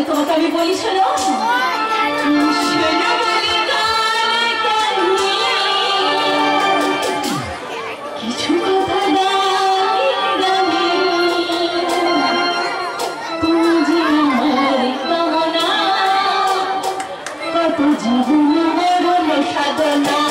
তোমাকে আমি বলি শোনো কিছু কথা কত জীবন সাধনা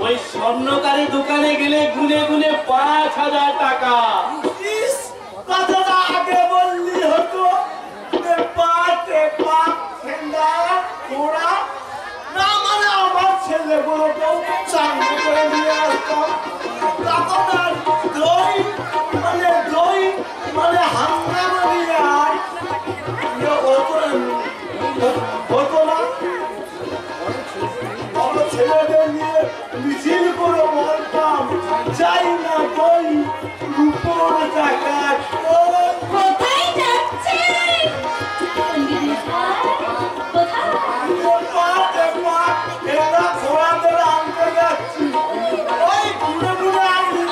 ওই স্বর্ণকারের দোকানে গেলে গুনে গুনে 5,000 টাকা। কথাটা আগে বললি হতো। পাটে পাট ফেন্দা ঘোড়া না মানে আমার ছেলেগুলোকেও চান করে নিয়ে আসতাম। তখন আর দই মানে হাঙ্গামা নিয়ে আয় হতো না। আমরা ছেলেদের নিয়ে মিছিল করে বলতাম চাই না দই রূপোর টাকা। কোথায় যাচ্ছে ঘোড়াদের আনতে যাচ্ছি। ওই ঘুরে ঘুরে আমি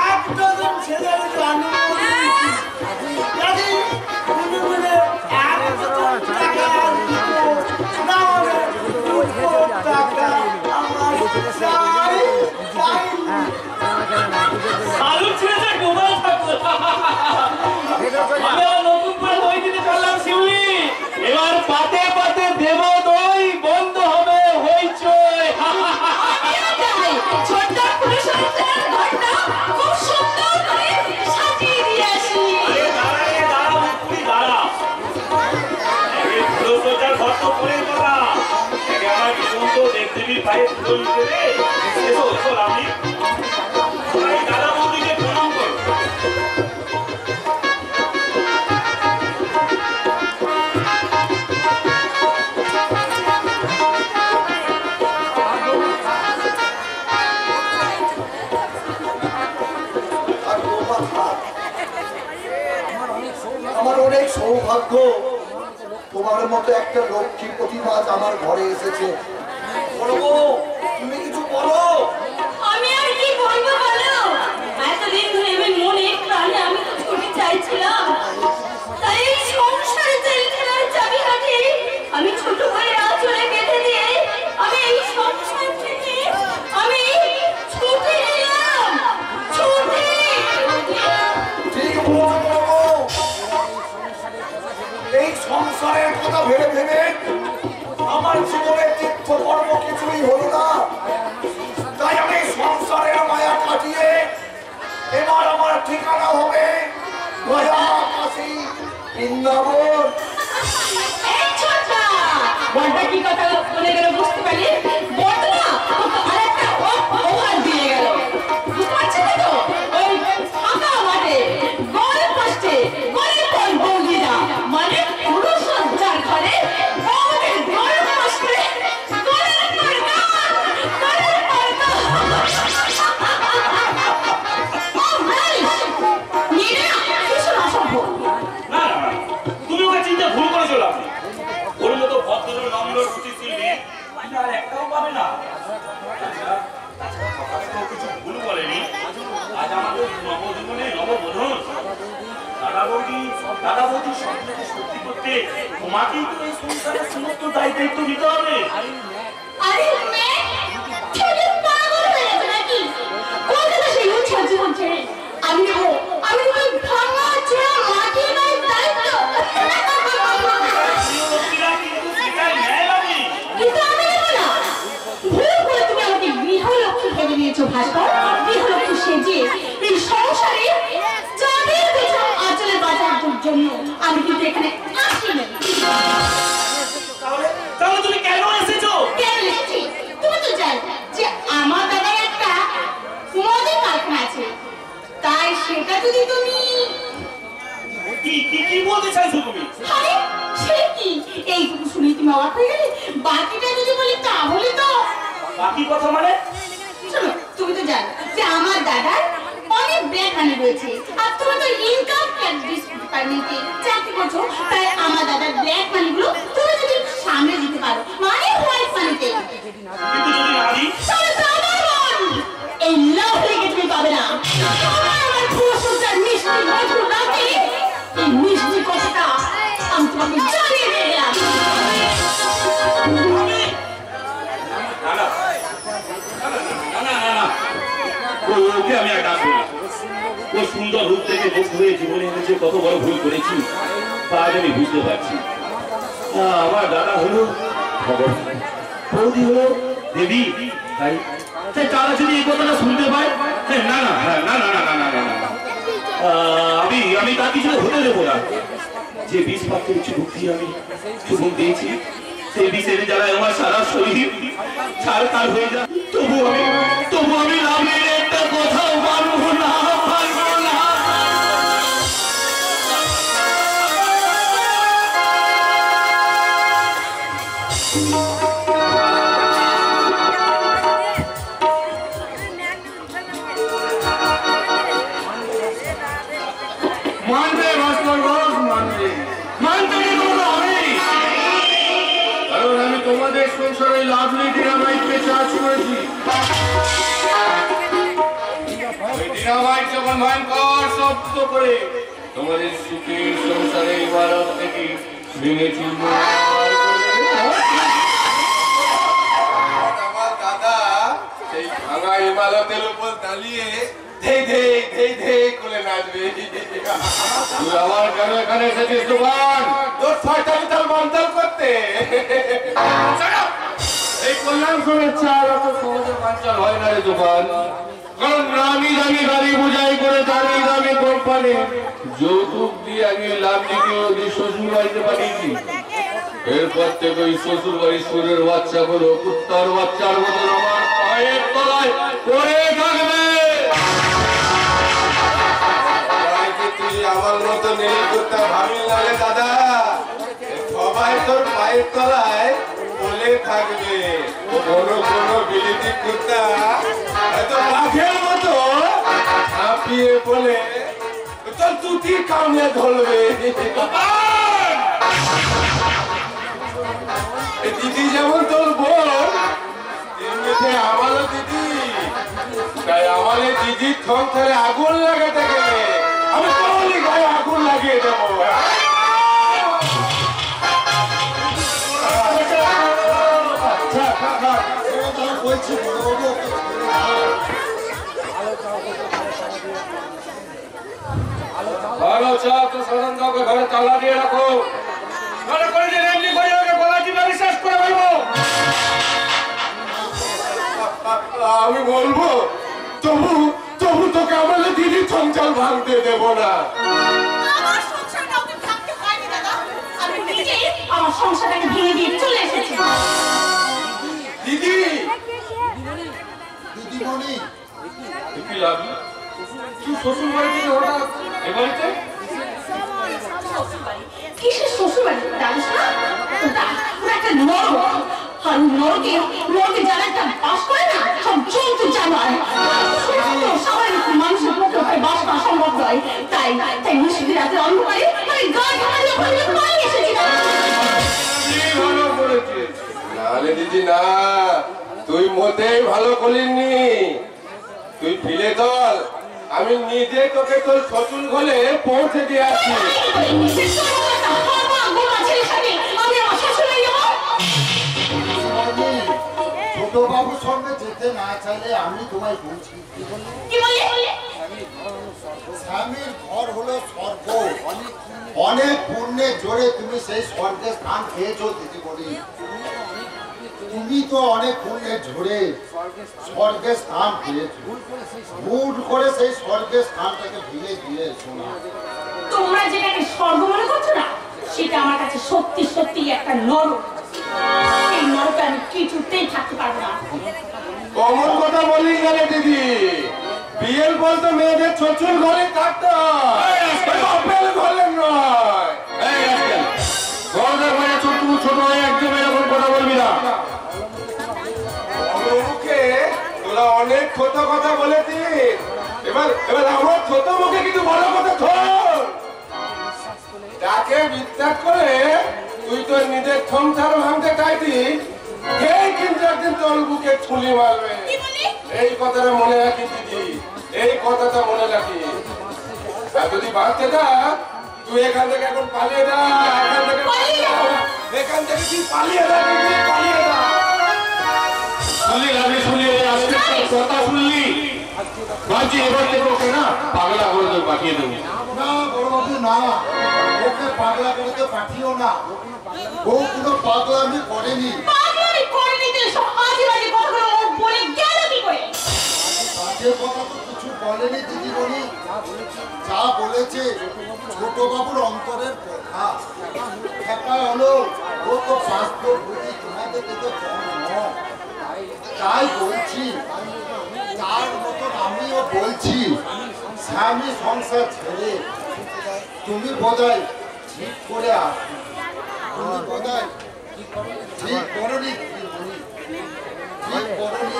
1 ডজন ছেলের জন্ম ঘুরে ঘুরে 1 ডজন টাকা না হলে টাকা আমার চাই চাই। আলু ছেড়ে গোপাল ঠাকুর। আমি আর নতুন করে দই দিতে চললাম শিউলি। এবার পাতে পাতে দেব দই, বন্ধ হবে হইচই। ছোট্ট পুরুষোত্তমের ঘরটা খুব সুন্দর করে সাজিয়ে দিয়ে আসি। আরে দাঁড়া রে, দাঁড়া মুকুলি, দাঁড়া। এই পুরুষোত্তমের ঘর তো পরের কথা। আগে আমার জীবন্ত দেবদেবীর পায়ে পুজো দিতে দে। এসো এসো রামনি। এই দাদা বৌদিকে প্রণাম করো। আমার অনেক সৌভাগ্য তোমার মতো একটা লক্ষ্মী প্রতিভা আমার ঘরে এসেছে। বলবো তুমি কিছু বলো। আমি আর কি বলবো বলো? এতদিন ধরে আমি মনে প্রাণে আমি তো ছুটি চাইছিলাম। তাই এই সংসারে তেল খেলার চাবিকাঠি আমি ছোট করে আঁচলে বেঁধে দিয়ে আমি এই সংসার থেকে আমি ছুটি নিলাম। ছুটি ঠিক বলছো বলবো। এই সংসারের কথা ভেবে ভেবে আমার জীবনের তীর্থকর্ম কিছুই হলো না। তাই আমি সংসারের মায়া কাটিয়ে এবার আমার ঠিকানা হবে গয়া, কাশী, বৃন্দাবন। এই ছোট্টা বড়টা কি কথা বলে গেল বুঝতে পারলি? বড় না আরেকটা ওভার দিয়ে গেল। বুঝতে পারছিস তো? ওই ফাঁকা মাঠে গোল পোস্টে গোল বল বৌদিরা মানে পুরো সজ্জার ঘরে বৌদের গোল পোস্টে গোলের পর গোলের পর না না, তুমি ওকে চিন্তা ভুল করেছো রামনি। ওর মতো ভদ্র নম্র সুচিশীল আর একটাও পাবে না। তাছাড়া কথাটা কিছু ভুল বলেনি। আজ আমাদের নবজীবনে নববোধন। দাদা বৌদি স্বপ্নকে সত্যি করতে তোমাকেই তো এই সংসারের সমস্ত দায়িত্ব নিতে হবে। আরে মেয়ে ছেলে পাগল হয়ে গেছে নাকি? কলকাতা সেই উচ্ছ্বাস হচ্ছে। আমি ওই ভাঙা চূড়া মাটি নয় দায়িত্ব। প্রিয়লোকেরা কিন্তু সেটাই নেয় রামনি। কিন্তু আমি নেব না। ভুল করে তুমি আমাকে গৃহলক্ষ্মী ভেবে নিয়েছো ভাস্কর। গৃহলক্ষ্মী সেজে এই সংসারে চাঁদের পেছন আঁচলে বাঁচার জন্য আমি কিন্তু এখানে আসিনি। তাহলে তুমি কেন এসেছো? কেন এসেছি? তুমি তো জানো যে আমার দাদার একটা মদের কারখানা আছে। তাই সেটা যদি তুমি কি বলতে চাইছো তুমি? আরে সে কি এইটুকু শুনে তুমি অবাক হয়ে গেলে? বাকিটা যদি বলি তাহলে তো বাকি কথা মানে? শোনো, তুমি তো জানো যে আমার দাদার অনেক ব্ল্যাক মানি রয়েছে। আর তুমি তো ইনকাম ট্যাক্স ডিপার্টমেন্টে চাকরি করছো। তাই আমার দাদার ব্ল্যাক মানিগুলো তুমি যদি সামনে দিতে পারো মানে হোয়াইট মানিতে। কিন্তু যদি না দিই? তাহলে সাধারণ এই লাভ লেগে তুমি পাবে না। আমার পুরো সংসার মিষ্টি মধুর রাতে এই মিষ্টি কথাটা আমি তোমাকে জানিয়ে দিয়ে গেলাম। ওকে আমি আর ডাকবো না। ও সুন্দর রূপ থেকে মুগ্ধ হয়ে জীবনে এনেছে, কত বড় ভুল করেছি তা আজ আমি বুঝতে পারছি। আমার দাদা হলো ভগবান, বৌদি হলো দেবী। তাই তারা যদি এই কথাটা শুনতে পায়, না না না না না না না না না, আমি তার কিছু হতে দেবো না। যে বিষ পাত্রের চুক্তি আমি চুমুক দিয়েছি, সেই বিষের জ্বালায় আমার সারা শরীর ছাড় তার হয়ে যায়। তবু আমি লাভের একটা কথাও মানবো না, মানবো না। মানবে মাস্টার বস, মানবে। মানতে কোনো হবে, কারণ আমি তোমাদের সংসারে লাভলি ডিনামাইটকে চার্জ করেছি। ওই ডিনামাইট যখন ভয়ঙ্কর শব্দ করে তোমাদের সুখের সংসারে ইমারত থেকে ভেঙে চুরমার করে আমার দাদা সেই ভাঙা ইমারতের উপর দাঁড়িয়ে ধেই ধেই ধেই ধেই করে নাচবে। তুই আমার কেন এখানে এসেছিস দোকান? তোর শয়তানি তাল বান্তাল করতে। এই কল্যাণ শুভেচ্ছা অত সহজে বাঞ্চাল হয় না রে দোকান, কারণ নামি দামি গাড়ি বোঝাই করে দামি দামি কোম্পানি যৌতুক দিয়ে আগে লাভলিকে ওদের শ্বশুর বাড়িতে পাঠিয়েছি। এরপর থেকে ওই শ্বশুর বাড়ির সুরের বাচ্চাগুলো কুত্তার বাচ্চার মতন আমার পায়ের তলায় পড়ে থাকবে। তুই আমার মতো নেই কুত্তা ভাবি নালে দাদা, সবাই তোর পায়ের তলায় পড়ে থাকবে। কোনো বিলিতি কুত্তা এত বাঘের মতো হাঁপিয়ে বলে তোর তুতি কামড়ে ধরবে। দিদি যেমন তোর বোন, এমনিতে আমারও দিদি। তাই আমাদের দিদির সংসারে আগুন লাগাতে গেলে আমি কোনই গায়ে আগুন লাগিয়ে দেবো। ভালো চা তো সাধারণকে ঘরে তালা দিয়ে রাখো, মনে করে যে এমনি করে ওকে গলা চিপে বিশ্বাস করে বলবো। আমি বলবো তবু তবু তোকে আমাদের দিদি সংসার ভাঙতে দেবো না। আমার সংসারটা ওকে ভাঙতে হয়নি দাদা, আমি নিজে আমার সংসারটাকে ভেঙে দিয়ে চলে এসেছি। দিদি দিদিমণি, কি লাভ? তুই শ্বশুর বাড়ি থেকে হঠাৎ এ বাড়িতে? কিসের শ্বশুর বাড়ি জানিস না? ওটা একটা নরক, আর নরকে যারা একটা বাস করে না, সব জন্তু জানোয়ার। স্বাভাবিক মানুষের পক্ষে বাস করা সম্ভব নয়। তাই নিশ্চিত রাতে অন্ধকারে মানে গায়ে ঢাকা দিয়ে পালিয়ে এসেছি। ভালো করেছিস। নাহলে দিদি না, তুই মোটেই ভালো করিসনি। তুই ফিরে চল, আমি নিজে তোকে তোর শ্বশুর ঘরে পৌঁছে দিয়ে আসছি। ছোট বাবুর সঙ্গে যেতে না চাইলে আমি তোমায় বলছি, স্বামীর ঘর হলো স্বর্গ। অনেক পুণ্যের জোরে তুমি সেই স্বর্গের স্থান পেয়েছো দিদিমণি। তুমি তো অনেক পুণ্যের জোরে স্বর্গের স্থান পেয়েছো, ভুল করে সেই স্বর্গের স্থানটাকে ভেঙে দিয়ে শোনা। তোমরা যেটাকে স্বর্গ মনে করছো না, সেটা আমার কাছে সত্যি সত্যি একটা নরক। এই নরকে আমি কিছুতেই থাকতে পারবো না। কমন কথা বলি গেলে দিদি, বিয়ের পর তো মেয়েদের শ্বশুর ঘরে থাকতো, বাপের ঘরে নয়। ছোট হয়ে একদম এরকম কথা বলবি না। মুখে তোরা অনেক ছোট কথা বলেছিস, এবার আমার ছোট মুখে কিছু বড় কথা শোন। যাকে বিশ্বাস করে তুই তোর নিজের সংসার ভাঙতে চাইছিস, এই কিন্তু একদিন তোর বুকে ছুলি মারবে। এই কথাটা মনে রাখিস দিদি, এই কথাটা মনে রাখিস। আর যদি বাঁচতে থাক, তুই এখান থেকে এখন পালিয়ে যা। এখান থেকে তুই পালিয়ে যা, পালিয়ে যা। শুনলি রাবি, শুনলি আজকে কথা শুনলি, ভাবছি এবার থেকে ওকে না পাগলা করে তোর পাঠিয়ে দেবো। না বড়বাবু না, ওকে পাগলা করে তো পাঠিও না। ও কোনো পাগলামি করেনি। পাগলামি করেনি তো সব আজে বাজে কথাগুলো ও বলে গেল কি করে? বলেনি দিদিমণি, যা বলেছে ছোট বাবুর অন্তরের কথা। একটা হলো ও তো বাস্তব বুঝি তোমাদের থেকে কম নয়। তাই বলছি, তার মতন আমিও বলছি, স্বামী সংসার ছেড়ে তুমি বোধহয় ঠিক করে আসো। তুমি বোধহয় ঠিক করনি দিদিমণি, ঠিক করনি।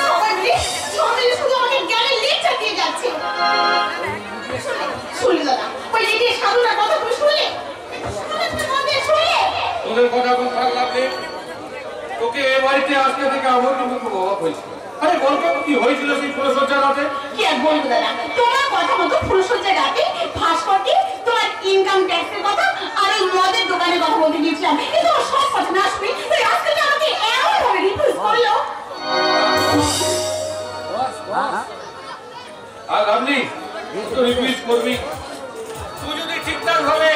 সবাই মিলে শুধু আমাকে জ্ঞানের লেকচার দিয়ে যাচ্ছে। শুনলে দাদা, ওই লেগে সাধুরা কথা তুমি শুনলে? তোদের কথা কোন খারাপ লাগবে? তোকে এ বাড়িতে আসতে থেকে আমার কিন্তু খুব অবাক হয়েছে। আরে গল্প কি হয়েছিল সেই ফুলসজ্জার রাতে? কি আর বলবো দাদা, তোমার কথা মতো ফুলসজ্জার রাতে ভাস্করকে তোমার ইনকাম ট্যাক্সের কথা আর ওই মদের দোকানের কথা বলতে গিয়েছিলাম, কিন্তু ওর সব কথা না শুনে ওই আজকে আমাকে এমন ভাবে রিফিউজ করলো। আর আপনি তো রিপিট করবি, তুই যদি ঠিকঠাক ভাবে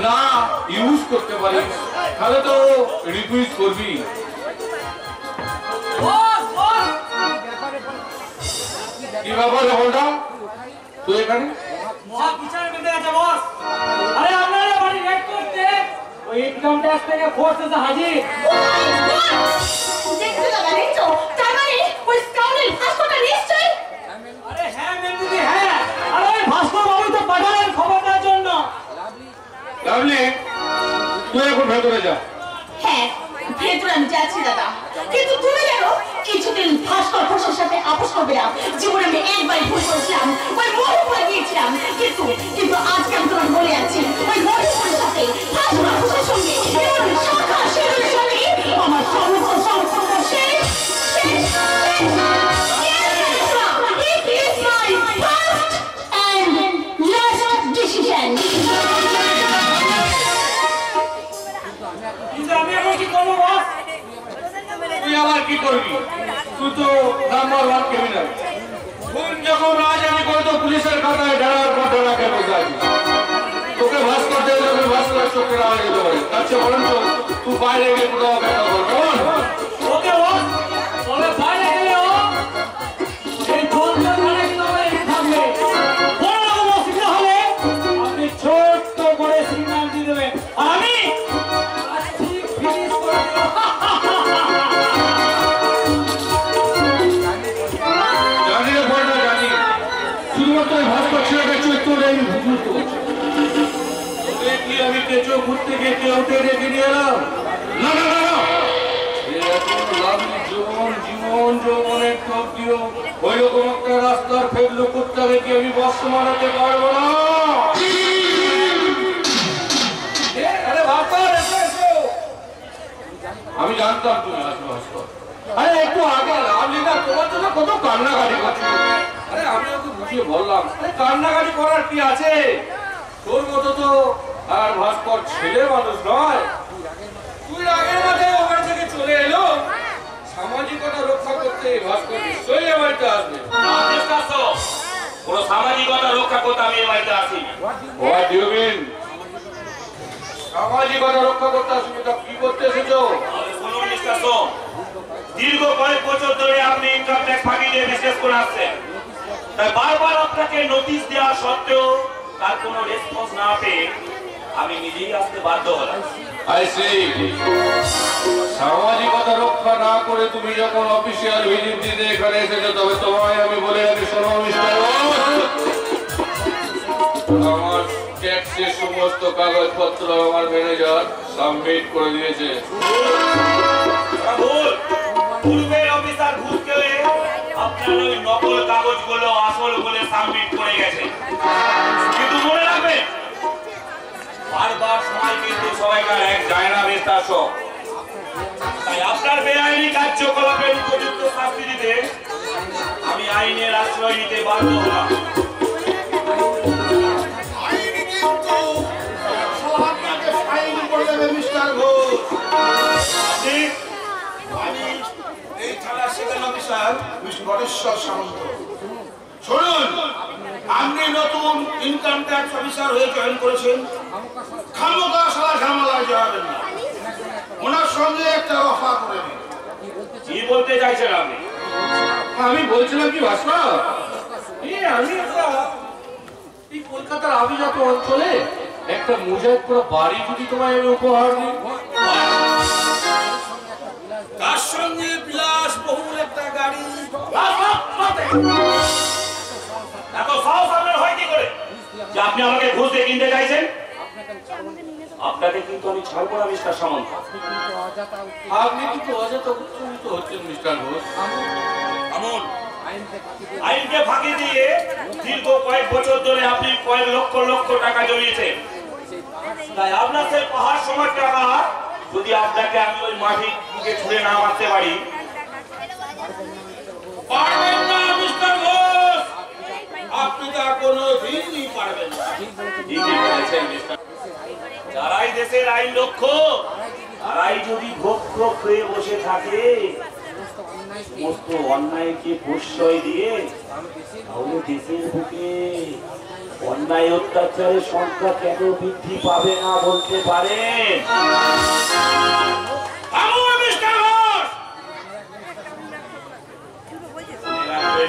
না ইউজ করতে পারিস তাহলে তো রিপিট করবি। কি ব্যাপার বলটা তুই এখানে? মহা বিচার বেঁধে গেছে বস। আরে আপনারা বাড়ি রেড করতে ওই ইনকাম ট্যাক্স থেকে ফোর্স এসে হাজির। দেখছো দাদা, দেখছো? তার মানে ওই স্কাউন্ডেল ভাস্করটা নিশ্চয়ই। আরে হ্যাঁ মেন্দিদি হ্যাঁ, আরে ওই ভাস্কর বাবু তো পাঠালেন খবর দেওয়ার জন্য। লাভলি তুই এখন ভেতরে যা। হ্যাঁ, ভেতরে আমি যাচ্ছি দাদা, কিন্তু তুমি জানো কিছুদিন ভাস্কর ঘোষের সাথে আপোষ করবে না। জীবনে আমি একবার ভুল করেছিলাম, ওই মধু করে গিয়েছিলাম, কিন্তু আজকে আমি তোমার বলে যাচ্ছি ওই মধুপুরের সাথে ভাস্কর ঘোষের সঙ্গে এবং শাখা শেরের সঙ্গে আমার সম্পর্ক শেষ। It is my first and last decision. কিন্তু আমি এখন কি করবো বস? তুই আবার কি করবি? তুই তো নাম্বার 1 ক্রিমিনাল। কোন যখন রাজ আমি করে তো পুলিশের খাতায় ধরার পর ধরা কেন যাই? তোকে ভাস্কর দিয়ে দেবে, ভাস্কর চোখে রাখা যেতে পারে। তার চেয়ে বলেন তো তুই বাইরে গিয়ে কোথাও দেখা কর। ওকে বস, তবে বাইরে গেলে ও এই ফোনটা ধরে কিন্তু আমার এখানে থাকবে। বড় রকম অসুবিধা হলে আপনি ছোট্ট করে সিগন্যাল দিয়ে দেবেন আর আমি আজ ঠিক ফিনিশ করে দেব। জানি রে বড় জানি, শুধুমাত্র ওই ভাস্কর ছেলেটা চরিত্র নেই বুঝতে পারছি। দেখলি আমি কেঁচো ঘুরতে গিয়ে কেউ রেখে নিয়ে এলাম। না না না না, জীবন যৌবনের ঠোক দিও ওই রকম একটা রাস্তার ফেললো কুত্তাকে কি আমি বস্ত মারাতে পারবো না। আরে ভাস্কর এসো এসো, আমি জানতাম তুমি আসবে ভাস্কর। আরে একটু আগে লাভলিনা তোমার জন্য কত কান্নাকাটি করছে। আরে আমি ওকে বুঝিয়ে বললাম আরে কান্নাকাটি করার কি আছে, তোর মতো তো আর ভাস্কর ছেলে মানুষ নয়। তুই আগের মাঠে ওখান থেকে চলে এলো, সামাজিকতা রক্ষা করতে ভাস্কর নিশ্চয়ই এ বাড়িতে আসবে। কোনো সামাজিকতা রক্ষা করতে আমি এই বাড়িতে আসি। What do you mean? সামাজিকতা রক্ষা করতে আসবে তা কি করতে এসেছো? শুনুন মিস্টার সোম, দীর্ঘ কয়েক বছর ধরে আপনি ইনকাম ট্যাক্স ফাঁকি দিয়ে বিজনেস করে আসছেন। তাই বারবার আপনাকে নোটিশ দেওয়া সত্ত্বেও তার কোনো রেসপন্স না পেয়ে আমি নিজেই আসতে বাধ্য হলাম। I see. সামাজিকতা রক্ষা না করে তুমি যখন অফিসিয়াল ভিজিট দিতে এখানে এসেছো তবে তোমায় আমি বলে রাখি, শোনো মিস্টার, আমার ট্যাক্সের সমস্ত কাগজপত্র আমার ম্যানেজার সাবমিট করে দিয়েছে। ভুল, পূর্বের অফিসার ঘুষ খেয়ে আপনার ওই নকল কাগজগুলো আসল বলে সাবমিট করে গেছে। কিন্তু মনে রাখবেন, বারবার সময় কিন্তু সবাইকার এক যায় না মিস্টার সোম। তাই আপনার বেআইনি কার্যকলাপের উপযুক্ত শাস্তি দিতে আমি আইনের আশ্রয় নিতে বাধ্য হলাম। এই থানার সেকেন্ড অফিসার গণেশ্বর সামন্ত। শুনুন, আপনি নতুন ইনকাম ট্যাক্স অফিসার হয়ে জয়েন করেছেন, খামোখা সারা ঝামেলায় জড়াবেন না। ওনার সঙ্গে একটা রফা করে নিন। কি বলতে চাইছেন আপনি? আমি বলছিলাম কি ভাস্কর, আমি এই কলকাতার আভিজাত অঞ্চলে একটা মুজাহিদপুরা বাড়ি যদি তোমায় আমি উপহার দিই, তার সঙ্গে বিলাস বহুল একটা গাড়ি, এত সাহস আপনার হয় কি করে যে আপনি আমাকে ঘুষ দিয়ে কিনতে চাইছেন? আপনাকে কিন্তু আমি ছাড়বো না মিস্টার সামন্ত। আপনি কিন্তু অযথা উৎসাহিত হচ্ছেন মিস্টার ঘোষ। আমন আইনকে ফাঁকি দিয়ে দীর্ঘ কয়েক বছর ধরে আপনি কয়েক লক্ষ লক্ষ টাকা জমিয়েছেন, তাই আপনার সেই পাহাড় সমান টাকা যদি আপনাকে আমি ওই মাটির বুকে ছুঁড়ে না মারতে পারি, পারবেন না মিস্টার ঘোষ, আপনি তা কোনোদিনই পারবেন না। ঠিকই বলেছেন মিস্টার। যারাই দেশের আইন রক্ষ, তারাই যদি ভোগ হয়ে বসে থাকে সমস্ত অন্যায়কে প্রশ্রয় দিয়ে, তাহলে দেশের বুকে অন্যায় অত্যাচারের সংখ্যা কেন বৃদ্ধি পাবে না বলতে পারেন?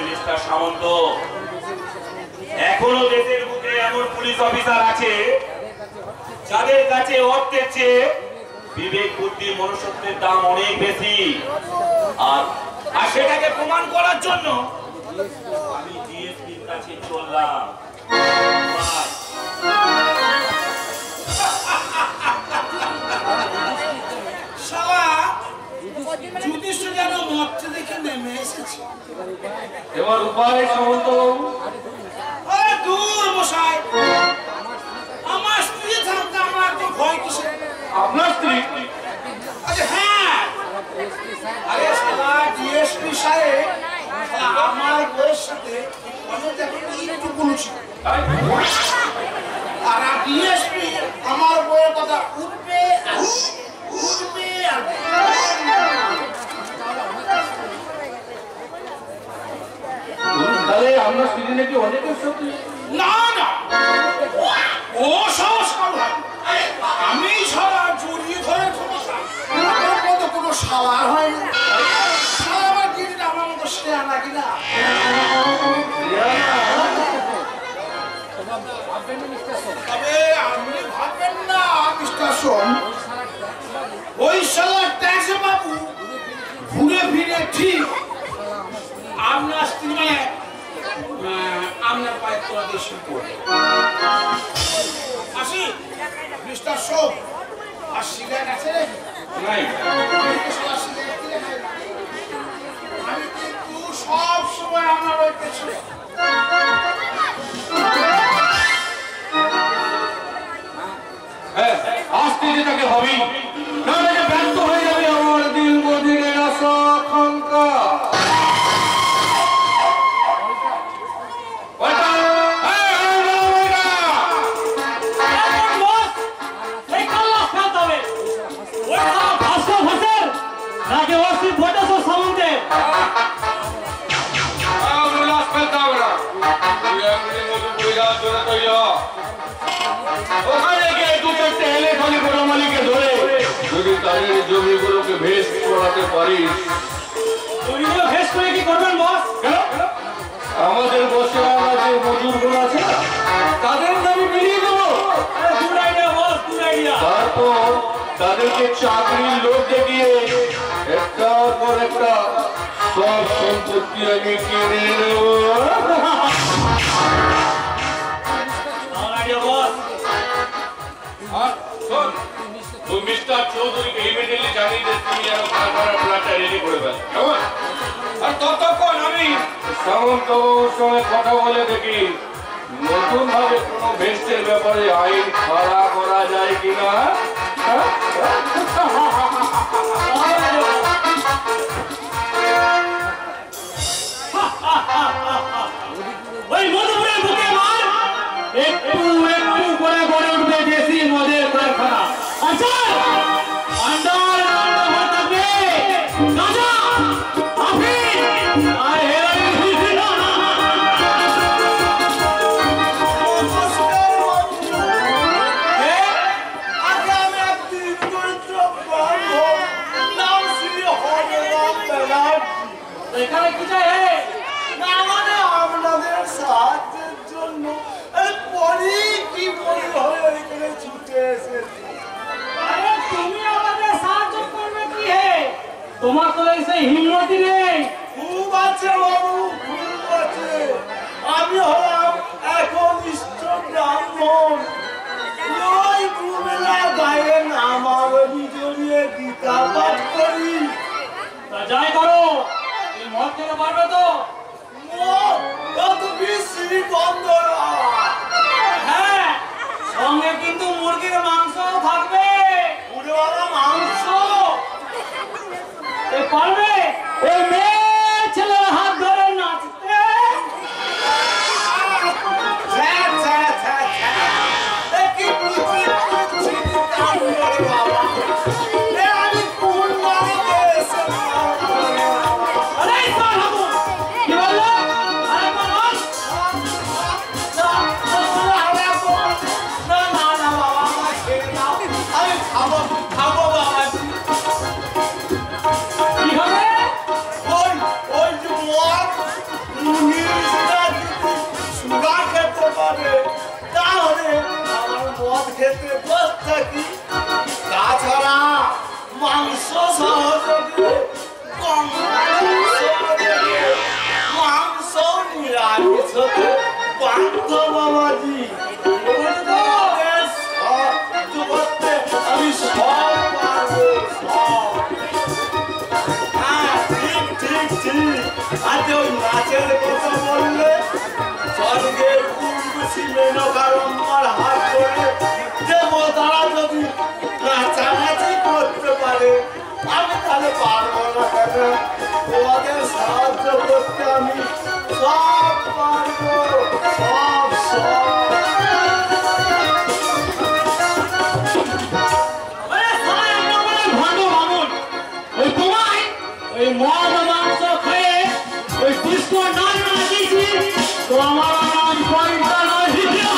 মিস্টার সামন্ত, এখনো দেশের বুকে এমন পুলিশ অফিসার আছে যাদের কাছে অর্থের চেয়ে বিবেক বুদ্ধি মনুষ্যত্বের দাম অনেক বেশি, আর সেটাকে প্রমাণ করার জন্য আমি ডিএসপির কাছে চললাম। যেন মরতে দেখে নেমে এসেছে। এবার উপায় সামন্ত বাবু? আরে দূর মশাই, আমার স্ত্রী থাকতে আমার তো ভয় কিসে? আপনার স্ত্রী? আরে হ্যাঁ, আরে সালা ডিএসপি সাহেব আমার বউয়ের সাথে একটু বলেছিল, আর ডিএসপি আমার বউয়ের কথা উঠবে উঠবে আর তাহলে আমরা স্ত্রী নাকি অনেকের সাথে? না না, ও সংস্কার আমি সারা জড়িয়ে ধরে কোনো সালার হয় না। আমার গিরিটা আমার মতো শেয়া নাকি না? তবে আপনি ভাববেন না মিস্টার সোম, ওই সালা ট্যাক্স বাবু ঘুরে ফিরে ঠিক আপনার স্ত্রী মানে আপনার পায়ে তোলা দিয়ে শুরু করবে। আসি মিস্টার সোম, আর সিগারেট আছে রে? নাই। আমি কিন্তু সব সময় আমার ওই পেছনে। হ্যাঁ, আসতে যে তাকে হবেই, নাহলে যে ব্যর্থ হয়ে যাবে আমার দিল মদিনের আশা আকাঙ্ক্ষা। যদি তাদের জমিগুলোকে ভেস করাতে পারিস। জমিগুলো ভেস করে কি করবেন বস? আমাদের বসে আমরা যে মজুরগুলো আছে তাদের দাবি মিলিয়ে দেবো। গুড আইডিয়া বস, গুড আইডিয়া। তারপর তাদেরকে চাকরির লোক দেখিয়ে একটার পর একটা সব সম্পত্তি আমি কিনে নেব। মিস্টার চৌধুরীকে ইমিডিয়েটলি জানিয়ে দে তুমি যেন কারখানার প্ল্যানটা রেডি করে ফেল, কেমন? আর ততক্ষণ আমি সামন্ত বাবুর সঙ্গে কথা বলে দেখি নতুন ভাবে কোনো ভেস্টের ব্যাপারে আইন খাড়া করা যায় কিনা। ওই মধুপুরের বুকে মার একটু একটু করে গড়ে উঠবে দেশি মদের কারখানা। আচ্ছা এখানে কি চাই? তোমার তো সেই হিম্মতি নেই। খুব আছে বাবু, খুব আছে। আমি হলাম এখন ইষ্ট ব্রাহ্মণ। ওই দুবেলা গায়ে নামাবলি জড়িয়ে গীতা পাঠ করি। তা যাই করো, এই মদ খেতে পারবে তো? অত বেশি বন্ধ না। হ্যাঁ, সঙ্গে কিন্তু মুরগির মাংসও থাকবে। ওরে বাবা, মাংস এ পারবে ওই মেয়ে ছেলের হাত ধরে নাচতে? আমি কোন বাড়িতে এসেছিলাম? আরে ইসমাইল বাবু, কি বললো? আরেকবার বল। কি হবে? তাছাড়া মাংস সহযোগে মাংস নিরামিষ হতে বাধ্য বাবাজি। করতে আমি সব পারবো, সব। হ্যাঁ, ঠিক ঠিক ঠিক। আজ ওই নাচের কথা বললে স্বর্গের পূর্বশী মেনকারম্মার হাত ধরে দেবতারা যদি নাচানাচি করতে পারে, আমি তাহলে পারবো না কেন? তোমাদের সাহায্য করতে আমি সব পারবো, সব সব। আরে সারা একেবারে ভালো বামুন। ওই তোমায় ওই মদ মাংস খেয়ে ওই পুষ্প নাচ নাচিয়েছি, তো আমার নাম পয়সা নয় হিজড়া।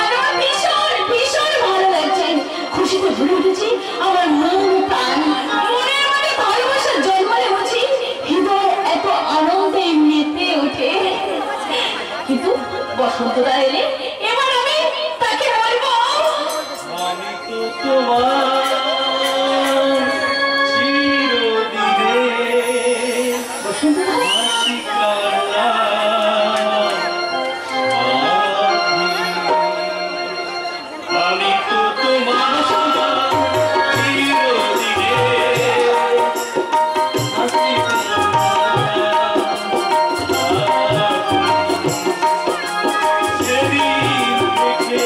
আর আমার ভীষণ ভীষণ ভালো লাগছে। খুশিতে ভরে উঠেছি আমার মন প্রাণ। মনের মধ্যে ভালোবাসার জন্মালে বুঝি হৃদয় এত আনন্দে মেতে ওঠে। কিন্তু বসন্তটা এলে এবার আমি তাকে বলবো, আমি তো তোমার চিরদিনের বসন্তটা আশিকানা। আমি তো তোমার চিরদিনের আশিকানা। যেদিন থেকে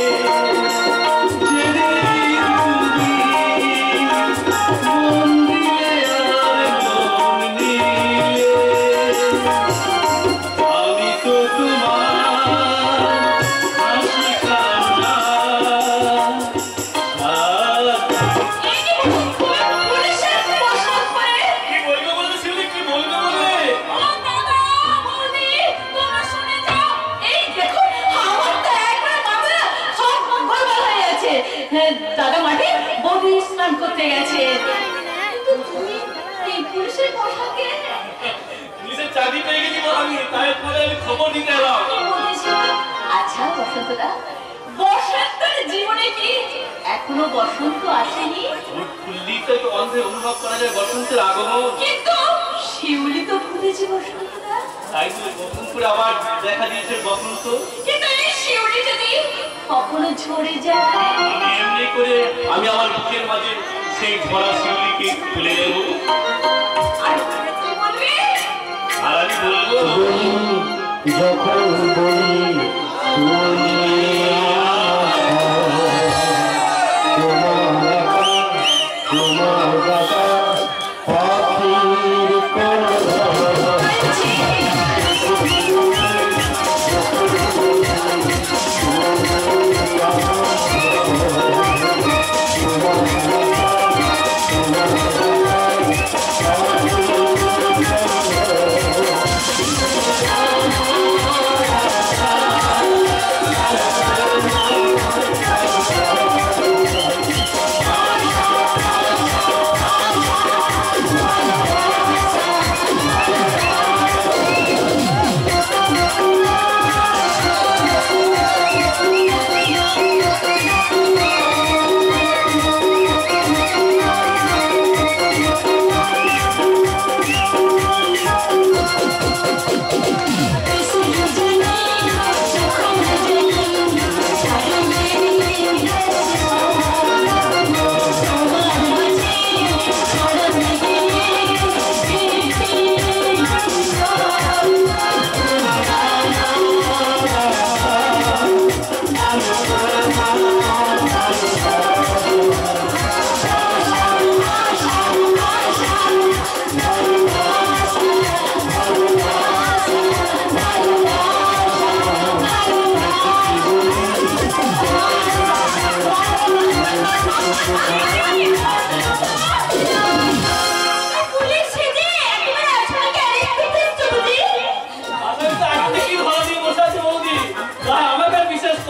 দাদা মাঠে বৌদি স্নান করতে গেছে। কিন্তু তুমি এই পুরুষের পোশাকে পুলিশের চাকরি পেয়ে গেছি আমি, তাই পরে আমি খবর দিতে এলাম। আচ্ছা বসন্তদা, বসন্তের জীবনে কি এখনো বসন্ত আসেনি? ফুল্লিতে তো অন্ধে অনুভব করা যায় বসন্তের আগমন। কিন্তু শিউলি তো ফুটেছে বসন্তদা। তাই তো বসন্তপুরে আবার দেখা দিয়েছে বসন্ত। কিন্তু এই শিউলি যদি কখনো ঝরে যায়, আমি এমনি করে আমি আমার বুকের মাঝে সেই ঝরা শিউলিকে তুলে নেব। আর কি বলবে? আর আমি বলবো, যখন বলি তোমার দাদা পাখির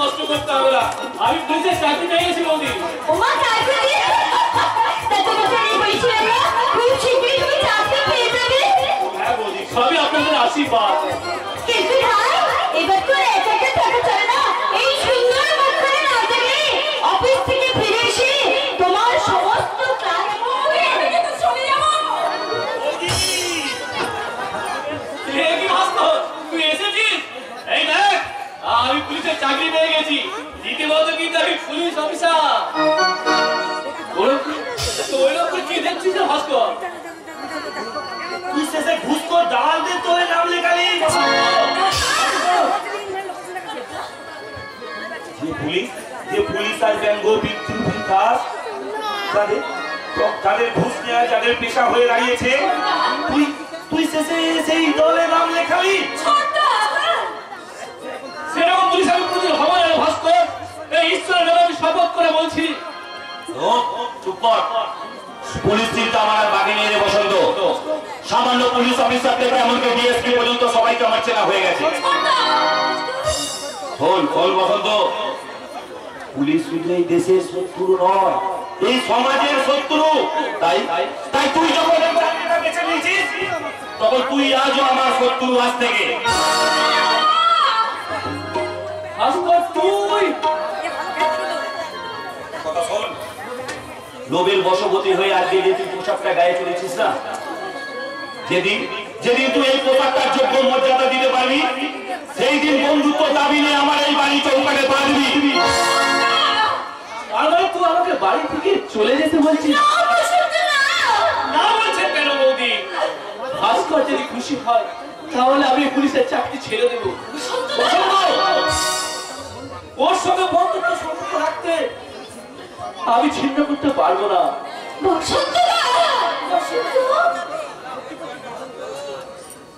কষ্ট করতে হবে না, আমি পুলিশের চাকরি পেয়ে গেছি বৌদি। ওমা চাকরি দিয়ে তা তোমাকে আমি বলেছিলাম না খুব শীঘ্রই তুমি চাকরি পেয়ে যাবে। হ্যাঁ বৌদি, সবই আপনাদের আশীর্বাদ। কিন্তু ভাই এবার তো একা একা থাকা চলে না, এই সুন্দর মুখখানে না দেখলে অফিস থেকে ফিরে এসে তোমার সমস্ত ক্লান্ত হয়ে আমি তো চলে যাব। কি ভাস্কর, তুই এসেছিস? এই দেখ, আমি পুলিশের চাকরি পেয়ে গেছি, রীতিমতো কিন্তু আমি পুলিশ অফিসার। ওই লোক কি দেখছিস ভাস্কর? তুই শেষে ঘুষখোর দালালদের তোরে নাম লেখালি। যে পুলিশ আর ব্যঙ্গ বিদ্রুপ তাদের ঘুষ নেওয়া যাদের পেশা হয়ে দাঁড়িয়েছে, তুই শেষে সেই দলে নাম লেখালি। সেরকম পুলিশ আমি কোনদিন হবো না ভাস্কর, এই ঈশ্বরের নামে আমি শপথ করে বলছি। চুপ কর, পুলিশ চিন্তা আমার আর বাকি নিয়ে বসন্ত। সামান্য পুলিশ অফিসার থেকে এমনকি ডিএসপি পর্যন্ত সবাইকে আমার চেনা হয়ে গেছে। খোল বসন্ত, পুলিশ শুধু এই দেশের শত্রু নয়, এই সমাজের শত্রু। তাই তুই যখন বেছে নিয়েছিস তখন তুই আজও আমার শত্রু আজ থেকে। ভাস্কর তুই কথা শোন, লোভের বশবর্তী হয়ে আজকে যে তুই পোশাকটা গায়ে চলেছিস না, যেদিন তুই এই পোশাকটার যোগ্য মর্যাদা দিতে পারবি, সেই দিন বন্ধুত্ব দাবি নিয়ে আমার এই বাড়ি চৌকাটে পারবি। আর মানে তুই আমাকে বাড়ি থেকে চলে যেতে বলছিস? না বলছেন কেন বৌদি? ভাস্কর যদি খুশি হয় তাহলে আমি পুলিশের চাকরি ছেড়ে দেব। ওর সঙ্গে বন্ধুত্ব সম্পর্ক রাখতে আমি ছিন্ন করতে পারবো না।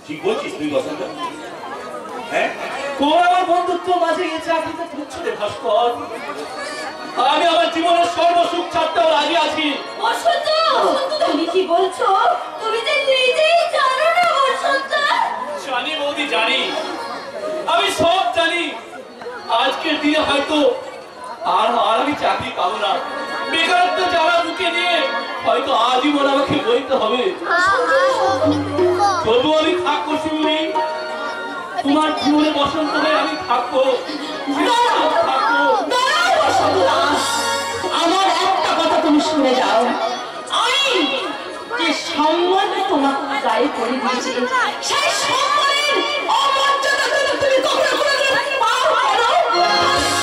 ঠিক বলছিস তুই বসন্ত? হ্যাঁ, তোর আমার বন্ধুত্ব মাঝে এই চাকরিতে তুচ্ছ রে ভাস্কর। আমি আমার জীবনের সর্বসুখ ছাড়তেও রাজি আছি। বসন্ত, তুমি কি বলছো? তুমি যে নিজেই জানো না বসন্ত। জানি বৌদি, জানি, আমি সব জানি। আজকের দিনে হয়তো আর আমি চাকরি পাবো না, বেকারত্ব জ্বালা মুখে নিয়ে হয়তো আজীবন আমাকে বইতে হবে। তবু আমি থাকবো শিউলি, তোমার জীবনে বসন্ত হয়ে আমি থাকবো। আমার একটা কথা তুমি শুনে যাও, আমি যে সম্মান তোমার গায়ে করে দিয়েছি, সেই সম্মানের অমর্যাদা তুমি কখনো কোনোদিন পাও করো?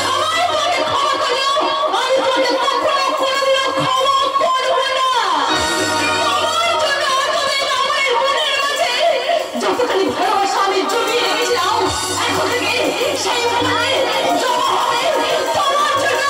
সবাই তোমাকে ক্ষমা করলেও আমি তোমাকে কখনো কোনোদিনও ক্ষমা করবো না। তোমার জন্য এতদিন আমার মনের মাঝে যতখানি ভালোবাসা আমি জমিয়ে রেখেছিলাম, এখন থেকে সেই ভালোবাসা জমা হবে তোমার জন্য।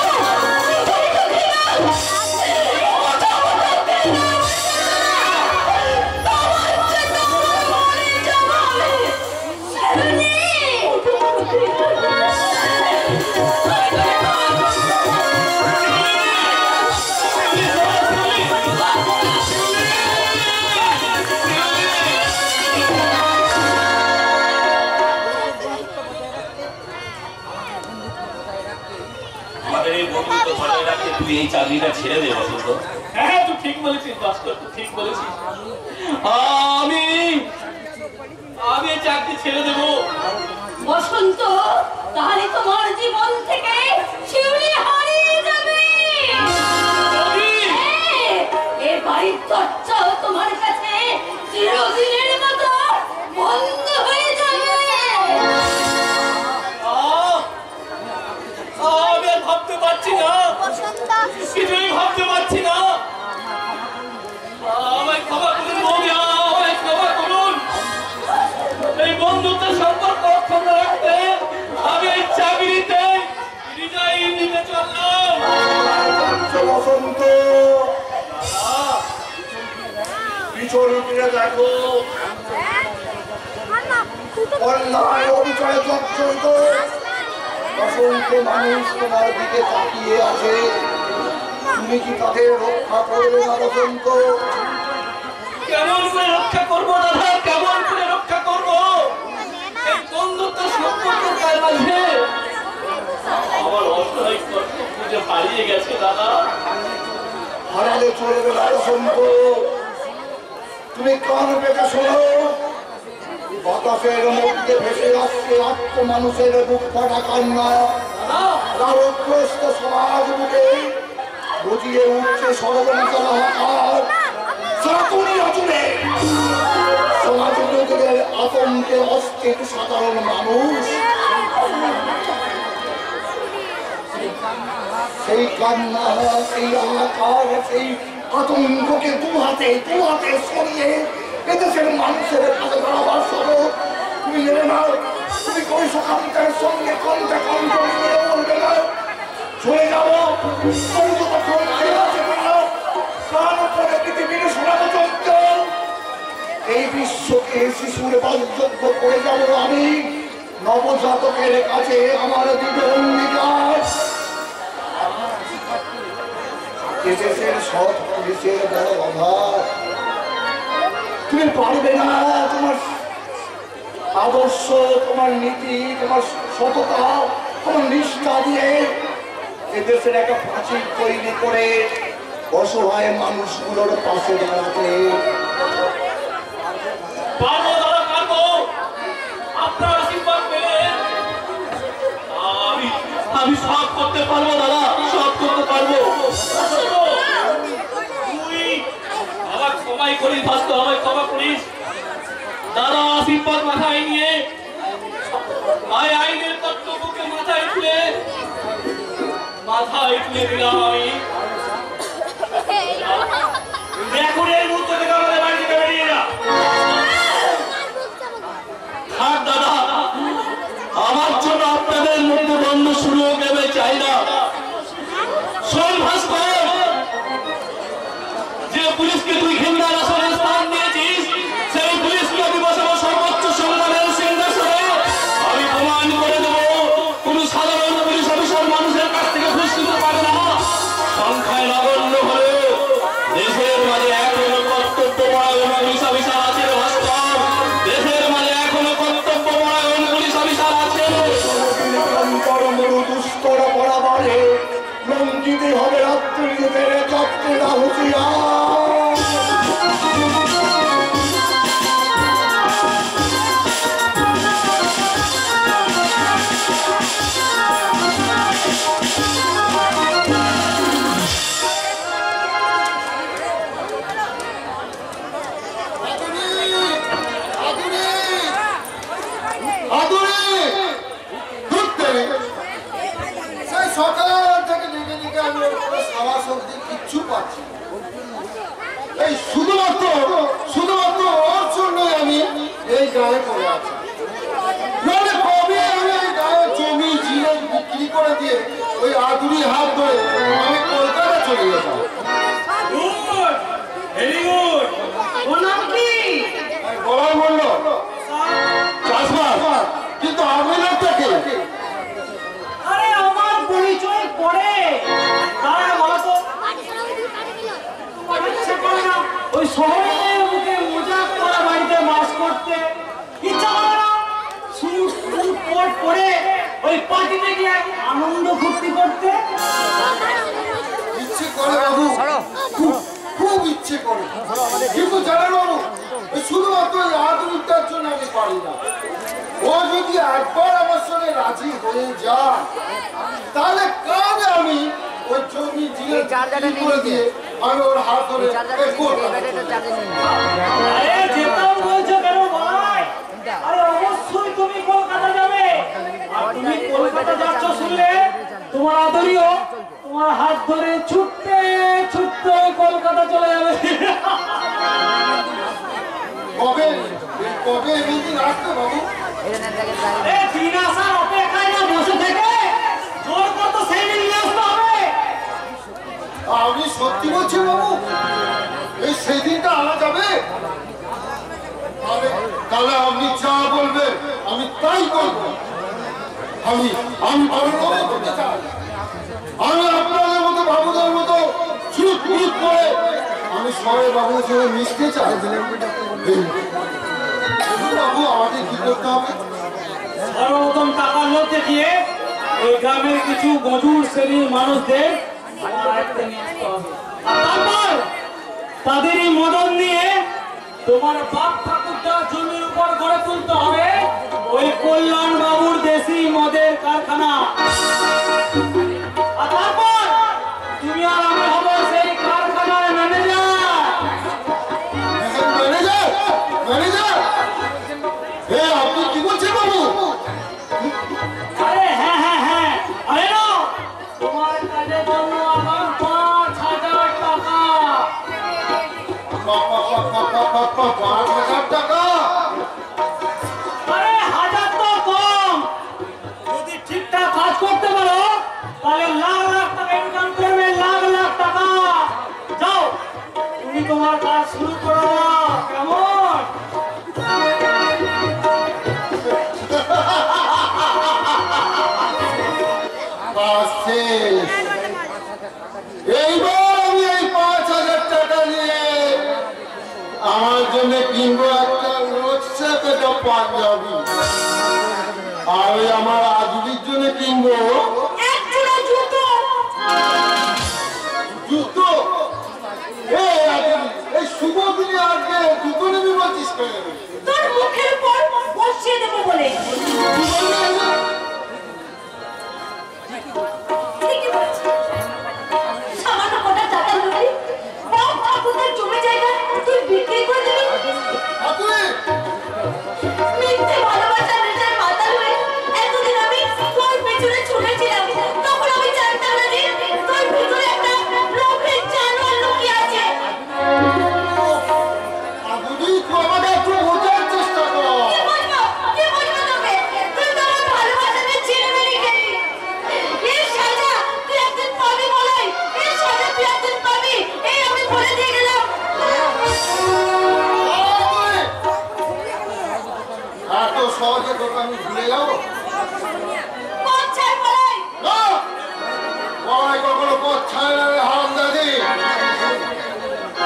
আমাদের এই বন্ধুত্ব বজায় রাখতে তুই এই চাকরিটা ছেড়ে দে বসন্ত। হ্যাঁ, তুই ঠিক বলেছিস ভাস্কর, তুই ঠিক বলেছিস। আমি চাকরি ছেড়ে দেবো। বসন্ত, তাহলে তোমার জীবন থেকে শিউলি হারিয়ে যাবে। এ বাড়ির দরজাও তোমার কাছে চিরদিনের মতো বন্ধ হয়ে যাবে। আমি আর ভাবতে পারছি না, কিছুই ভাবতে পারছি না। আমায় ক্ষমা করুন বৌদি, আমায় ক্ষমা করুন। এই বন্ধুত্বের সম্পর্ক অক্ষুণ্ণ রাখতে আমি এই চাকরিতে রিজাইন দিতে চললাম। বসন্ত, পিছনে ফিরে দেখো, অন্যায় অবিচারে জর্জরিত অসংখ্য মানুষ তোমার দিকে তাকিয়ে আছে। তুমি কি তাদের রক্ষা করবে না বসন্ত? কেমন করে রক্ষা করবো দাদা, কেমন করে রক্ষা করবো? এই বন্ধুত্ব সম্পর্কের মাঝে দাদা? হারালে চলবে না সম্পদ। তুমি কান পেতে শোনো, বাতাসের মধ্যে ভেসে আসছে আত্ম মানুষের বুক ফাটা কান্না। রাগগ্রস্ত সমাজ বুকে বুঝিয়ে উঠছে ষড়যন্ত্র হাহাকার। সারা দুনিয়া জুড়ে সমাজ লোকেদের আতঙ্কে অস্থির সাধারণ মানুষ। সেই কান্না, সেই হাহাকার, সেই আতঙ্ককে দু হাতে সরিয়ে এদেশের মানুষের কাছে দাঁড়াবার শপথ তুমি নেবে না। তুমি কোন সকান্তের সঙ্গে কণ্ঠে কণ্ঠ মিলিয়ে বলবে না চলে যাবো। তুমি যতক্ষণ আছে কান উপরে পৃথিবীর শোনাবো চলছ। এই বিশ্বকে শিশুর বাসযোগ্য করে যাবো আমি। নবজাতকের কাছে আমার দুটো অঙ্গীকার। এদেশের সৎ পুলিশের বড় অভাব। তুমি পারবে না তোমার আদর্শ, তোমার নীতি, তোমার সততা, তোমার নিষ্ঠা দিয়ে এদেশের একটা প্রাচীর তৈরি করে অসহায় মানুষগুলোর পাশে দাঁড়াতে। পারবো দাদা, পারবো। আপনার আশীর্বাদ পেলে আমি সব করতে পারবো দাদা, সব করতে পারবো। তুই আবার ক্ষমাই করিস, ভাস্ত আমায় ক্ষমা করিস দাদা। আশীর্বাদ মাথায় নিয়ে আইনের কর্তব্যকে মাথায় তুলে দিলাম আমি। এখন এই মুহূর্ত থেকে আমাদের বাড়ি থেকে বেরিয়ে যা। থাক দাদা, আমার জন্য আপনাদের মধ্যে দ্বন্দ্ব শুরু হয়ে যাবে চাই না। শোন ভাস্কর, যে পুলিশকে তুই ঘৃণার আসনে স্থান দিয়েছিস, সেই পুলিশকে আমি বসাবো সর্বোচ্চ সম্মানের সিংহাসনে। আমি প্রমাণ করে দেবো কোন সাধারণ পুলিশ অফিসার মানুষের কাছ থেকে ঘুষ দিতে পারে না। সংখ্যায় নগণ্য হলেও দেশের মাঝে এখনো কর্তব্যপরায়ণ পুলিশ অফিসার আছে ভাস্কর। দেশের মাঝে এখনো কর্তব্যপরায়ণ পুলিশ অফিসার আছে। দুস্তর বরাবরে লঙ্ঘিত হবে রাত্রিদের যাত্রীরা হুঁশিয়ার। সকাল থেকে লিখে লিখে আমি সাবাস অব্দি কিচ্ছু পাচ্ছি না। এই শুধুমাত্র ওর জন্যই আমি এই গায়ে পড়ে আছি। মানে কবে আমি এই গায়ে জমি জিরে বিক্রি করে দিয়ে ওই আদুরি হাত ধরে আমি কলকাতা চলে যেতাম। Good, very good. ওর নাম কি? বলাই বলল চাষবাস, কিন্তু আমি লোকটাকে আরে আমার পরিচয় পড়ে তারা বলতো ইচ্ছা করে না ওই শহরের মুখে মজা করা বাড়িতে বাস করতে। ইচ্ছা করে না স্যুট কোট পরে ওই পার্টিতে গিয়ে আনন্দ ফুর্তি করতে। ইচ্ছে করে বাবু, খুব ইচ্ছে করে, কিন্তু জানেন বাবু শুধুমাত্র ওই আধুনিকটার জন্য আমি পারি না। ও যদি একবার আমার সঙ্গে রাজি হয়ে যায় তাহলে কাজে আমি ওই জমি জিরে করে দিয়ে আমি ওর হাত ধরে আরে যেতাম বলছো কেন ভাই? আরে অবশ্যই তুমি কলকাতা যাবে। আর তুমি কলকাতা যাচ্ছ শুনলে তোমার আদরিও তোমার হাত ধরে ছুটতে ছুটতে কলকাতা চলে যাবে। কবে কবে এমনি আসতে বাবু? দিন আসার অপেক্ষায় না বসে থেকে জোর করতো সেই দিন নিয়ে আসতে হবে। আপনি সত্যি বলছেন বাবু? এই সেই দিনটা আনা যাবে? তাহলে আপনি যা বলবেন আমি তাই করবো। আমি ভালো করতে চাই। আমি আপনাদের মতো বাবুদের মতো চুপ করে আমি সবাই বাবুদের সঙ্গে মিশতে চাই। বাবু আমাকে কি করতে হবে? সর্বপ্রথম টাকার লোক দেখিয়ে ওই গ্রামের কিছু মজুর শ্রেণীর মানুষদের আমার আয়ত্তে নিয়ে আসতে হবে। আর তারপর তাদেরই মদন নিয়ে তোমার বাপ ঠাকুরটা জমির উপর গড়ে তুলতে হবে ওই কল্যাণ বাবুর দেশি মদের কারখানা। আর তারপর তুমি আর আমি হব সেই কারখানার ম্যানেজার। আপনি কি বলছেন বাবু? আরে হ্যাঁ হ্যাঁ হ্যাঁ, আরে না, তোমার কাজের জন্য আমার 5,000 টাকা। 5,000 টাকা? আরে 1000 তো কম। যদি ঠিকঠাক কাজ করতে পারো তাহলে লাখ লাখ টাকা ইনকাম করবে, লাখ লাখ টাকা। যাও তুমি তোমার কাজ শুরু করো না, কেমন? এইবার আমি এই 5,000 টাকা নিয়ে আমার জন্য কিনবো একটা রোজসে পেটা পাঞ্জাবি, আর ওই আমার আজুলির জন্য কিনবো জুতো। এই শুভ দিনে আজকে জুতো নেবি বলছিস কেন? তোর মুখের উপর বসিয়ে দেবো বলে। ঠিকই বলেছিস। সামান্য কটা টাকা দিবি, বাপ ঠাকুরদের জমি জায়গা তুই বিক্রি করে দিবি। মিথ্যে ভালোবাসা নিজের মাতাল হয়ে এতদিন আমি তোর পেছনে ছুটেছিলাম, তখন আমি জানতাম না যে তোর ভিতরে একটা লোভের জানোয়ার লুকিয়ে আছে। আজুলি তুই আমাকে একটু বোঝার চেষ্টা কর। কি বলবো তোকে? তুই তো আমার ভালোবাসাকে ছিঁড়ে মেরে গেলি। এর সাজা তুই একদিন পাবি বলাই, এর সাজা তুই একদিন পাবি, এই আমি বলে দিয়ে গেলাম। এত সহজে তোকে আমি ভুলে যাবো? পথ ছাড় বলাই। কখনো পথ ছাড়ে না রে হারামজাদি।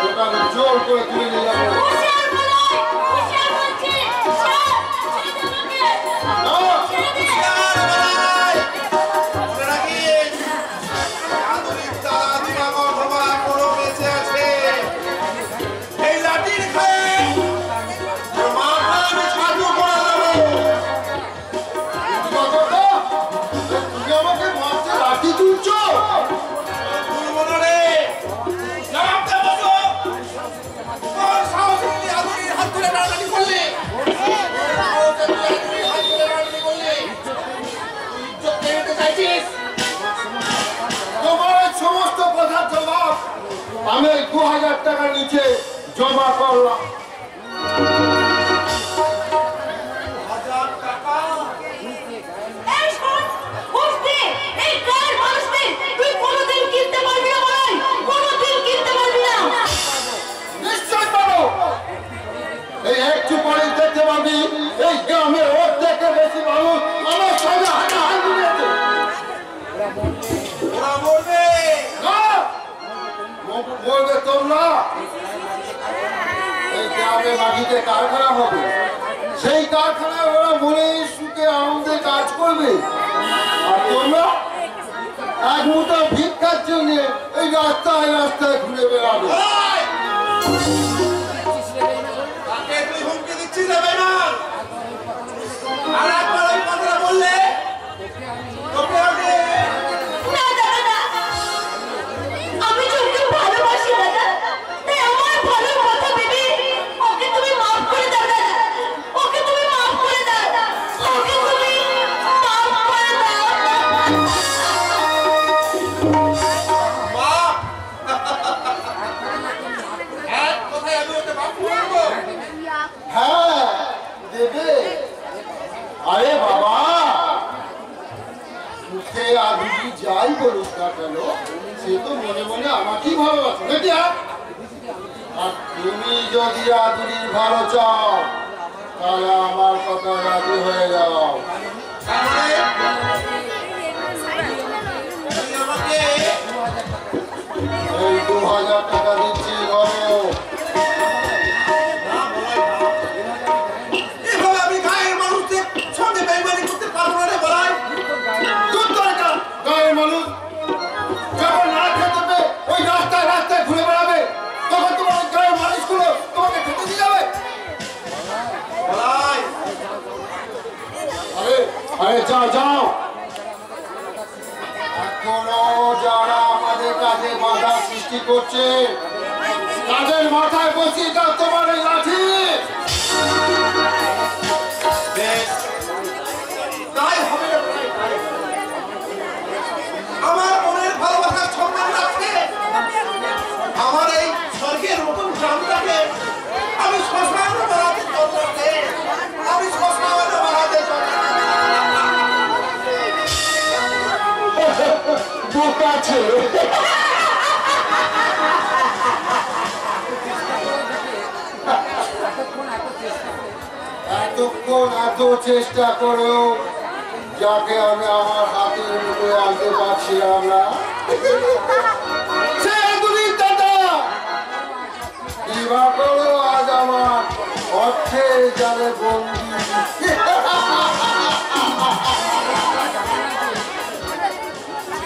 তোকে আমি জোর করে তুলে নিয়ে যাবো। হুঁশিয়ার বলাই, হুঁশিয়ার বলছি। ছাড়, ছেড়ে দে আমাকে। ছেড়ে দে। তুমি আমাকে মারতে লাঠি তুলছো? তোমার এই সমস্ত কথার জবাব আমি 2,000 টাকার নিচে জমা করলাম। এই শোন, হুঁশ দে, এই গায়ের মানুষদের তুই কোনোদিন কিনতে পারবি না বলাই, কোনোদিন কিনতে পারবি না। নিশ্চয় পারো। এই একটু পরে দেখতে পাবি এই গ্রামের অর্ধেকের বেশি মানুষ আমার সঙ্গে হাঁটাহাঁটি দিয়েছে। বলবে তোমরা এই গ্রামে মাটিতে কারখানা হবে, সেই কারখানায় ওরা মনে সুখে আনন্দে কাজ করবে, আর তোমরা এক মুঠো ভিক্ষার জন্য এই রাস্তায় রাস্তায় ঘুরে বেড়াবে। না দাদা না, আমি যদি ভালোবাসি দাদা, তাই আমার ভালোর কথা ভেবে ওকে তুমি মাফ করে দাও দাদা, ওকে তুমি মাফ করে দাও, ওকে তুমি মাফ করে দাও। হ্যাঁ দেবে। আরে বাবা, মুখে আদুরি যাই বলুক না কেন, সে তো মনে মনে আমাকেই ভালোবাসে নাকি? আর তুমি যদি আদুরির ভালো চাও তাহলে আমার কথা রাজি হয়ে যাও। এই 2,000 টাকা দিচ্ছি ঘরেও। গায়ের মানুষ যখন না খেতে আরে যাও যাও, এখনো যারা আমাদের কাছে বাধা সৃষ্টি করছে তাদের মাথায় বসিয়ে দাও তোমার এই লাঠি। তাই হবে না ভাই, আমার মনের ভালোবাসার সম্মান রাখতে আমার এই স্বর্গের নতুন গ্রামটাকে আমি শ্মশানে বানাতে চলতে, আমি শ্মশানে বানাতে বোকা ছেলে, এতক্ষণ এত চেষ্টা করেও যাকে আমি আমার হাতের মুখে আনতে পারছিলাম না সে তুমি দাদা বিবাহ করো আজ আমার অর্থের জালে বন্দি।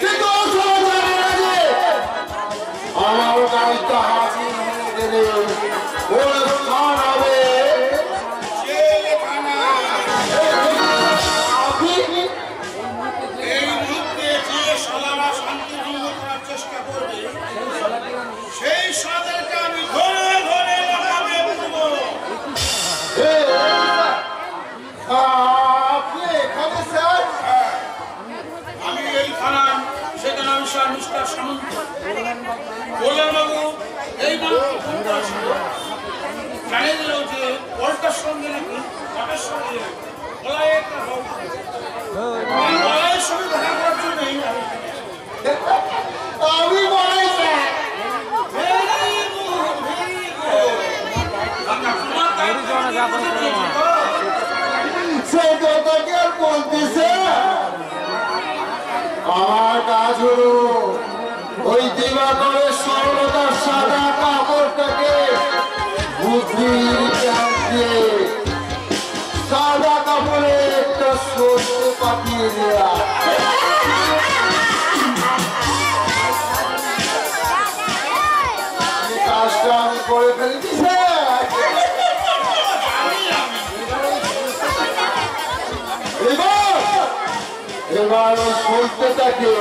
কিন্তু আমার গাড়িটা হাসি গেলে ওর স্থান হবে এই মুহূর্তে যে সালারা শান্তি ভঙ্গ করার চেষ্টা করবে সেই সাদেরকে আমি ধরে ধরে লাগাবে বলবো। আপনি এখানে স্যার? আমি এই থানার সেখানে আমি স্যার মিস্টার সামন্ত বললেন বাবু এই জানিয়ে দিল যে পলটার সঙ্গে নাকি পটের সঙ্গে বলাইয়ের সঙ্গে দেখা করার জন্যই আমি বলাই স্যার। সে কথাকে আর বলতেছে আমার কাজ হলো ওই দিবাকরের সরলতার সাদা কাপড়টাকে বুদ্ধির চাপ দিয়ে সাদা কাপড়ে একটা সরষে পাঠিয়ে দেয়া। কাজটা আমি করে ফেলেছি স্যার। এবার ওই সরষেটাকে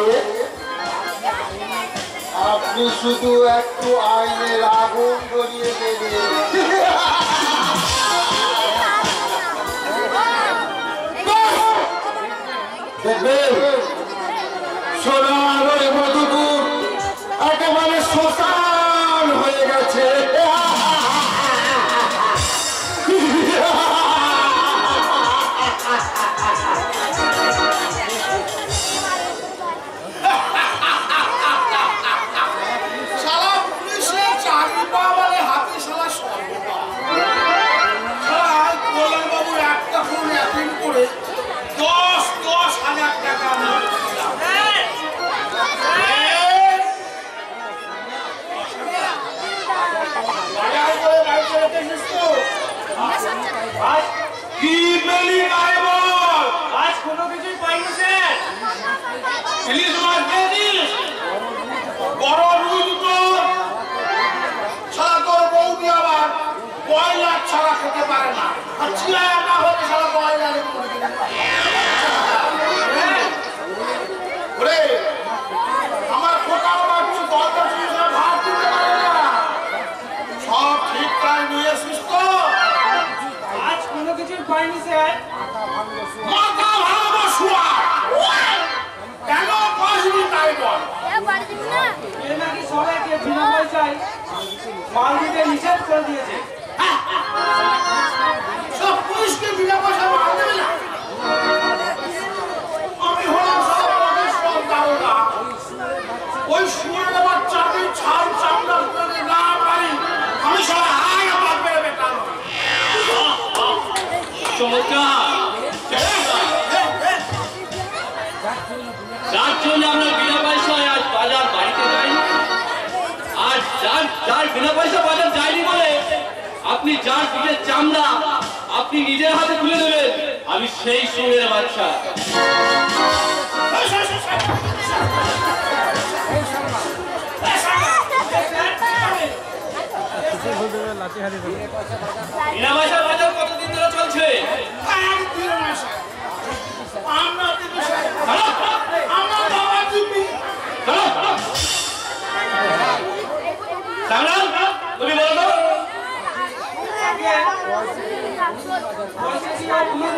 আপনি শুধু একটু আইনের আগুন ধরিয়ে দেবেন। দেখবেন সোনার ওই মধুপুর একেবারে শ্মশান হয়ে গেছে। কি পেলি গায়ে বল? আজ কোনো কিছুই পাইনি স্যার। ইলিশ মাছ পেয়েছিস? বড় রুই দুটো সারা তোর বৌদি আবার ব্রয়লার ছাড়া খেতে পারে না, আর চিয়া না হলে সারা ব্রয়লারে আমার খোকার বাচ্চু দরকার ছিল ভাত দিতে পারে না। সব ঠিক টাইম নিয়ে এসিস তো? আজ কোনো কিছুই পাইনি স্যার। মাথা ভালো শুয়া কেন পাসনি তাই বল। এ নাকি সবাইকে বিনা পয়সায় মাল দিতে নিষেধ করে দিয়েছে। সব পুলিশকে বিনা পয়সা মাল দেবে না? আমি হলাম সব সব দারোগা। ওই শুয়ে বাচ্চাকে ছাল চামড়া করে না পারি আমি সব হাই আমার পেয়ে বেকার। চমৎকার। যার জন্য আমরা বিনা পয়সায় আজ বাজার বাড়িতে যাই, আর যার বিনা পয়সা বাজার যায়নি বলে আপনি যার পিঠের চামড়া আপনি নিজের হাতে তুলে দেবেন, আমি সেই সুরের বাচ্চা। বিনা পয়সা বাজার কতদিন ধরে চলছে? আমি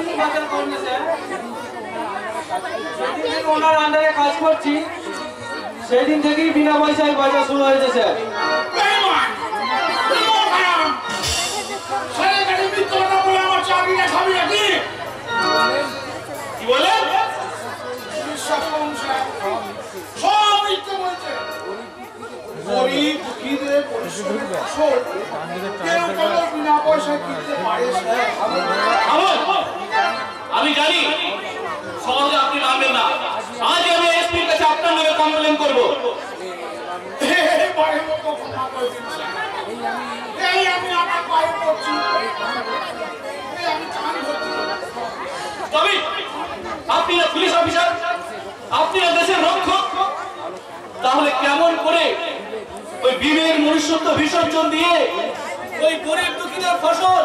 নির্বাচন করুন স্যার। যেদিন থেকে ওনার আন্ডারে কাজ করছি সেদিন থেকেই বিনা পয়সায় বাজার শুরু হয়েছে স্যার। কি বলে? আমি জানি সহজে আপনি মানবেন না। আজ আমি এসপির কাছে আপনার নামে কমপ্লেন করবো। তবে আপনি না পুলিশ অফিসার, আপনি না দেশের রক্ষক, তাহলে কেমন করে ওই বিবেক মনুষ্যত্ব বিসর্জন দিয়ে ওই গরিব দুঃখীদের ফসল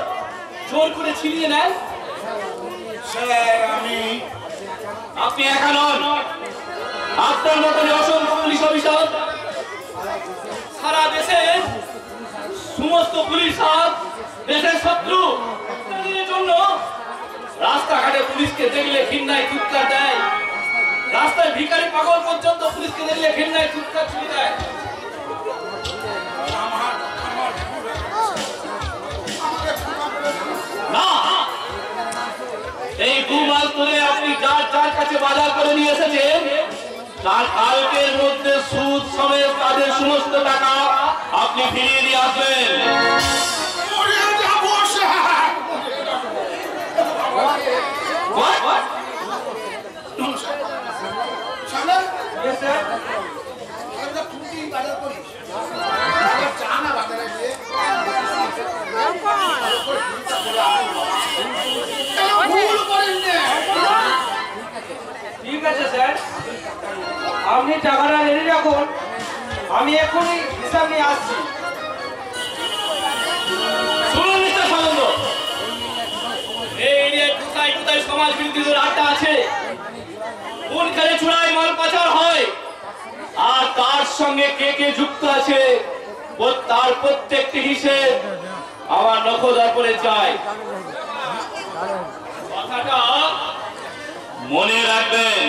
জোর করে ছিনিয়ে নেন? আপনি একা নন, আপনার মতন অসংখ্য পুলিশ অফিসার সারা দেশের সমস্ত পুলিশ দেশের শত্রু জন্য রাস্তাঘাটে পুলিশকে দেখলে ঘৃণায় চিৎকার দেয়, রাস্তায় ভিখারি পাগল পর্যন্ত পুলিশকে দেখলে ঘৃণায় চিৎকার ছুড়ে দেয়। না, এই 2 মাস ধরে আপনি যার কাছে বাজার করে নিয়ে এসেছেন তার কালকের মধ্যে সুদ সমেত তাদের সমস্ত টাকা আপনি ফিরিয়ে দিয়ে আসবেন। ঠিক আছে স্যার, আপনি টাকাটা রেডি রাখুন, আমি এখনই হিসাব নিয়ে আসছি। শুনুন মিস্টার সানন্দ, এই এরিয়ায় কোথায় কোথায় সমাজ বিরোধীদের আড্ডা আছে, কোন খেলে চূড়ায় মাল পাচার হয়, আর তার সঙ্গে কে কে যুক্ত আছে তার প্রত্যেকটি হিসেব আমার নখদর্পণে চাই। কথাটা মনে রাখবেন।